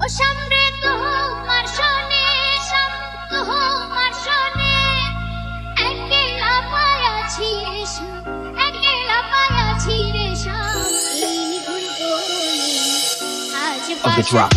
ও সামনে তোমার শোনে তোমার শোনে একলা পায়াছি একলা পায়াছি রে শাম এই নিগুণ কোণে আজ of the drop.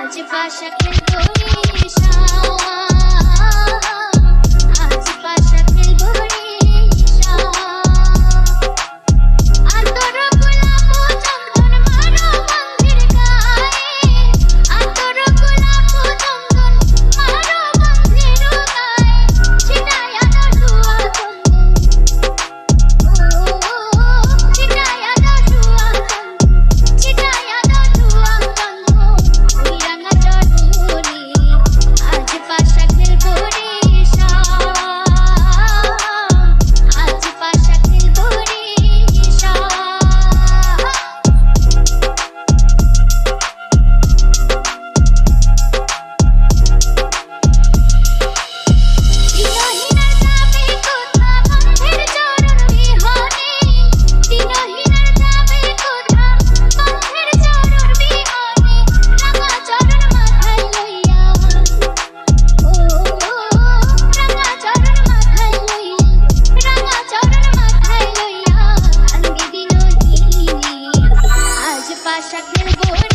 आज पाशा खेल बोरे शाम आज पाशा खेल बोरे शाम आतोर गोलाप चंदन मारो बंधेर गाए आतोर गोलाप चंदन मारो बंधेर गाए छिटाया ना धुआ चंदन छिटाया ना धुआ चंदन छिटाया ना धुआ आज पाशा खेल बोरे शाम आज पाशा खेल बोरे शाम পাশা খেল